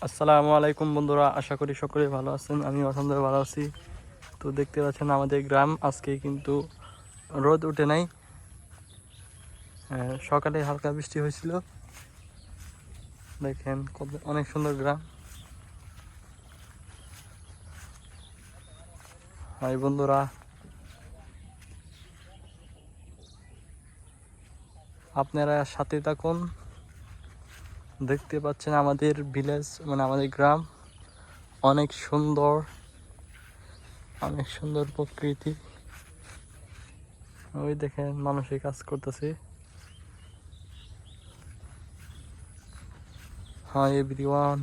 আসসালামু আলাইকুম বন্ধুরা, আশা করি সকলেই ভালো আছেন। আমি আলহামদুলিল্লাহ ভালো আছি। তো দেখতে পাচ্ছেন আমাদের গ্রাম আজকে কিন্তু রোদ উঠে নাই। সকালে হালকা বৃষ্টি হয়েছিল। দেখেন অনেক সুন্দর গ্রাম। হাই বন্ধুরা, আপনারা সাথে থাকুন। দেখতে পাচ্ছেন আমাদের ভিলেজ মানে আমাদের গ্রাম অনেক সুন্দর, অনেক সুন্দর প্রকৃতি। ওই দেখেন মানুষের কাজ করতেছে। হাই এভরিওয়ান,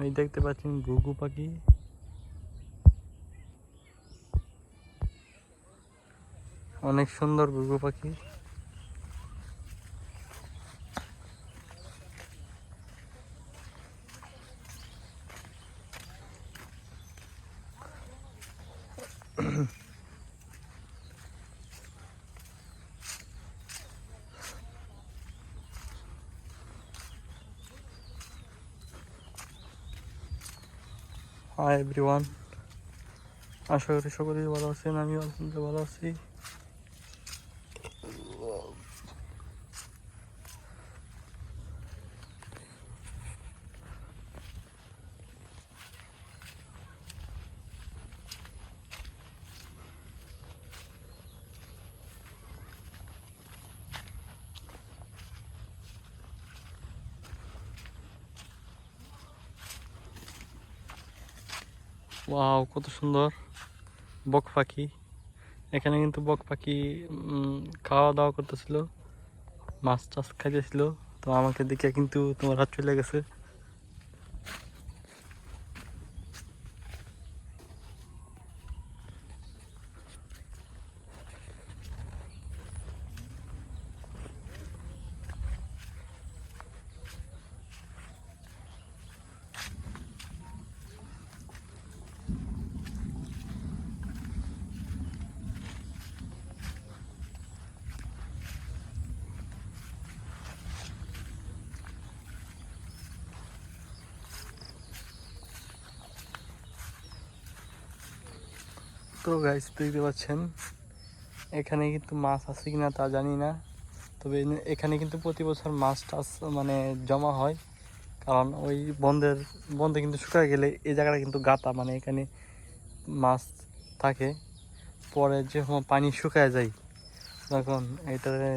এই দেখতে পাচ্ছেন ঘুঘু পাখি। অনেক সুন্দর ঘুঘু পাখি। হাই এভরিওয়ান, আশা করি সকলেই ভালো আছেন। আমিও আলহামদুলিল্লাহ ভালো আছি। ওয়াও, কত সুন্দর বক পাখি। এখানে কিন্তু বক পাখি খাওয়া দাওয়া করতেছিল, মাছ টাছ খাইতেছিল। তো আমাকে দেখে কিন্তু তোমার হাত চলে গেছে। তো গাইস দেখতে পাচ্ছেন এখানে কিন্তু মাছ আছে কিনা তা জানি না, তবে এখানে কিন্তু প্রতি বছর মাছ টাছ মানে জমা হয়। কারণ ওই বন্ধে কিন্তু শুকায় গেলে এই জায়গাটা কিন্তু গাতা, মানে এখানে মাছ থাকে। পরে যখন পানি শুকায় যায় তখন এটারে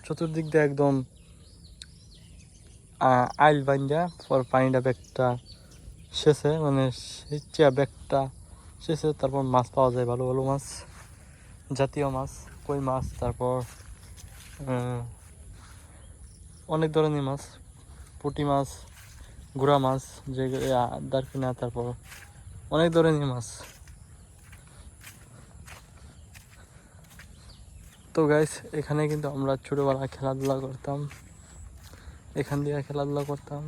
চতুর্দিক দিয়ে একদম আইল বান্ধা পর পানিটা ব্যাগটা শেষে মানে সেচিয়া ব্যাগটা শেষে তারপর মাছ পাওয়া যায়, ভালো ভালো মাছ, জাতীয় মাছ, কই মাছ, তারপর অনেক ধরনের মাছ, পুঁটি মাছ, গুড়া মাছ, যে দারকিনা, তারপর অনেক ধরনের মাছ। তো গাইস এখানে কিন্তু আমরা ছোটোবেলায় খেলাধুলা করতাম, এখান দিয়ে খেলাধুলা করতাম।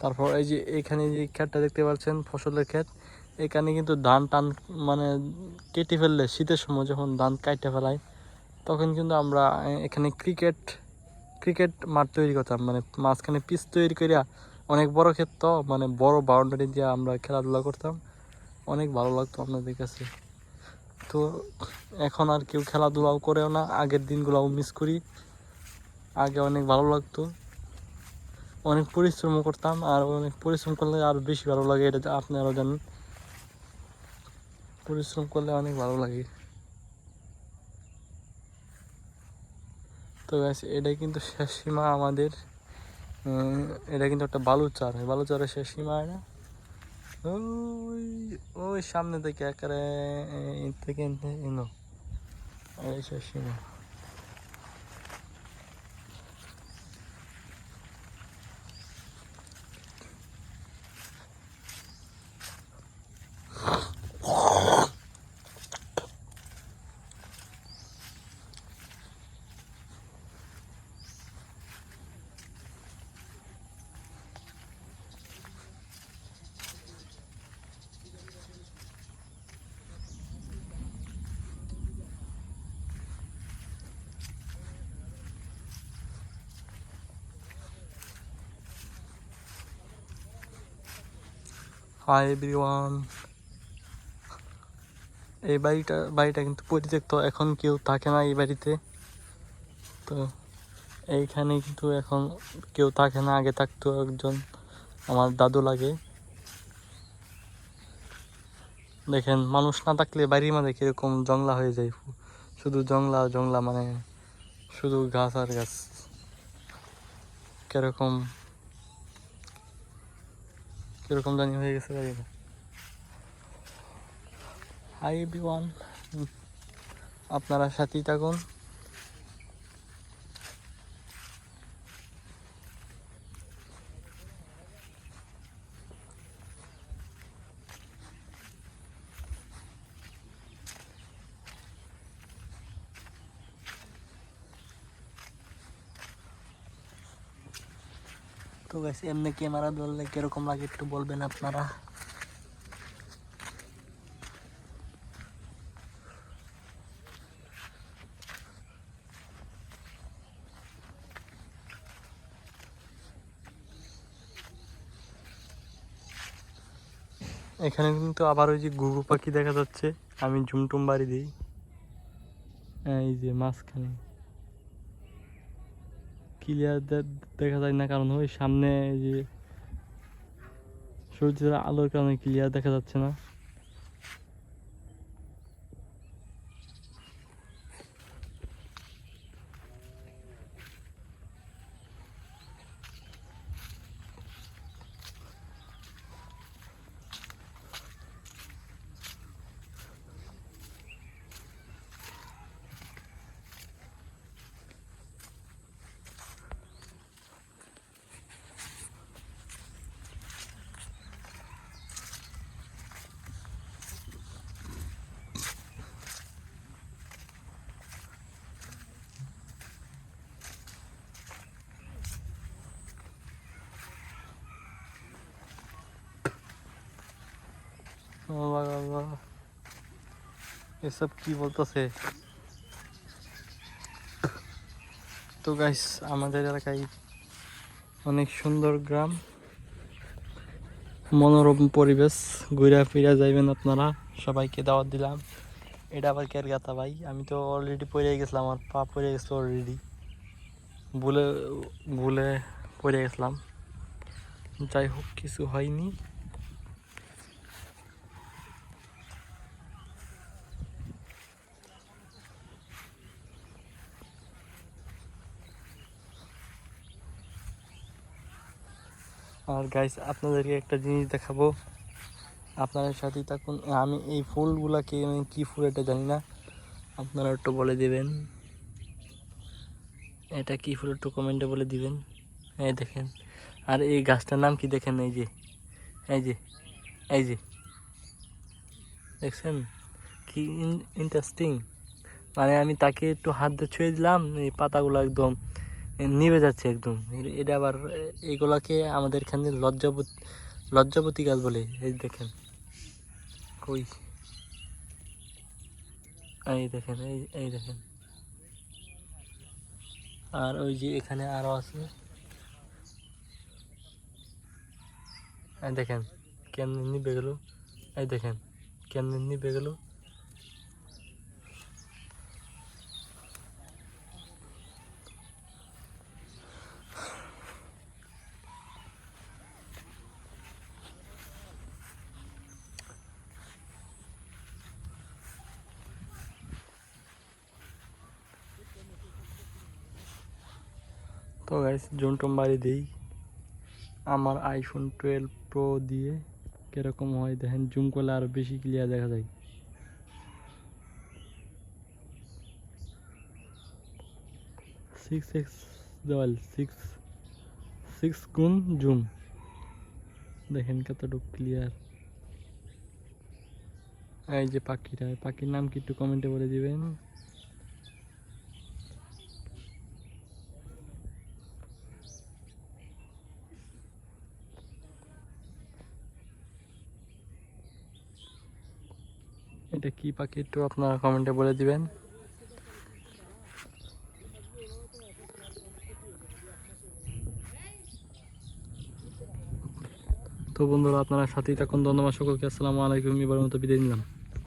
তারপর এই যে এখানে যে ক্ষেতটা দেখতে পাচ্ছেন ফসলের ক্ষেত, এখানে কিন্তু ধান টান মানে কেটে ফেললে শীতের সময় যখন ধান কাটতে ফেলায় তখন কিন্তু আমরা এখানে ক্রিকেট মাঠ তৈরি করতাম, মানে মাঝখানে পিচ তৈরি করিয়া অনেক বড় ক্ষেত, তো মানে বড় বাউন্ডারি দিয়ে আমরা খেলাধুলা করতাম। অনেক ভালো লাগতো আপনাদের কাছে। তো এখন আর কেউ খেলাধুলাও করেও না, আগের দিনগুলোও মিস করি। আগে অনেক ভালো লাগতো, অনেক পরিশ্রমও করতাম, আর অনেক পরিশ্রম করলে আরও বেশি ভালো লাগে, এটা আপনারাও জানেন। পরিশ্রম করলে অনেক ভালো লাগে। তো এটাই কিন্তু শেষ সীমা আমাদের। এটা কিন্তু একটা বালুচরের শেষ সীমা এটা। ওই ওই সামনে থেকে একেবারে থেকে এনো এই শেষ সীমা। Hi everyone. এই বাড়িটা কিন্তু পরিত্যক্ত, এখন কেউ থাকে না এই বাড়িতে। তো এইখানে কিন্তু এখন কেউ থাকে না, আগে থাকতো একজন, আমার দাদু লাগে। দেখেন মানুষ না থাকলে বাড়ির মাঝে কিরকম জংলা হয়ে যায়, শুধু জংলা জংলা, মানে শুধু গাছ আর গাছ, কিরকম কিরকম জানি হয়ে গেছে বাড়িটা। হাই এভরিওয়ান, আপনারা সাথেই থাকুন। তো গাইস, এমনি ক্যামেরা ধরলে কিরকম লাগে একটু বলবেন আপনারা। এখানে কিন্তু আবার ওই যে ঘুঘু পাখি দেখা যাচ্ছে, আমি ঝুমটুম বাড়ি দিই। এই যে মাঝখানে ক্লিয়ার দেখা যায় না, কারণ ওই সামনে এই যে সূর্যের আলোর কারণে ক্লিয়ার দেখা যাচ্ছে না। এসব কি বলতেছে। তো গাইস, আমাদের এলাকায় অনেক সুন্দর গ্রাম, মনোরম পরিবেশ, ঘুরা ফিরা যাইবেন আপনারা, সবাইকে দাওয়াত দিলাম। এটা আবার কের গাতা ভাই, আমি তো অলরেডি পড়ে গেছিলাম, আমার পা পড়ে গেছে অলরেডি, ভুলে ভুলে পড়ে গেছিলাম। যাই হোক, কিছু হয়নি। আর গাইস, আপনাদেরকে একটা জিনিস দেখাবো, আপনাদের সাথেই থাকুন। আমি এই ফুলগুলাকে, আমি কি ফুল এটা জানি না, আপনারা একটু বলে দিবেন এটা কি ফুল, একটু কমেন্টে বলে দিবেন। এই দেখেন, আর এই গাছটার নাম কি দেখেন, এই যে এই যে এই যে দেখছেন কি ইন্টারেস্টিং। মানে আমি তাকে একটু হাত দিয়ে ছুঁয়ে দিলাম, এই পাতাগুলো একদম নিভে যাচ্ছে একদম। এটা আবার এইগুলাকে আমাদের এখানে লজ্জাপতি গাছ বলে। এই দেখেন কই, এই দেখেন, এই দেখেন। আর ওই যে এখানে আরো আছে, এই দেখেন কেমনি নিভে গেল, এই দেখেন কেমনি নিভে গেল। তো গাইস, জুমটুম বাড়ি দিই আমার আইফোন 12 প্রো দিয়ে, কিরকম হয় দেখেন, জুম করলে আরো বেশি ক্লিয়ার দেখা যায়। 6x দেওয়াল, 6 গুণ জুম, দেখেন কতটুকু ক্লিয়ার। এই যে পাখিটা, পাখির নাম কি একটু কমেন্টে বলে দিবেন। এটা কি পাখি একটু আপনারা কমেন্টে বলে দিবেন। তো বন্ধুরা আপনারা সাথেই থাকুন। ধন্যবাদ সকলকে। আসসালামু আলাইকুম। এবার মতো বিদায় নিলাম।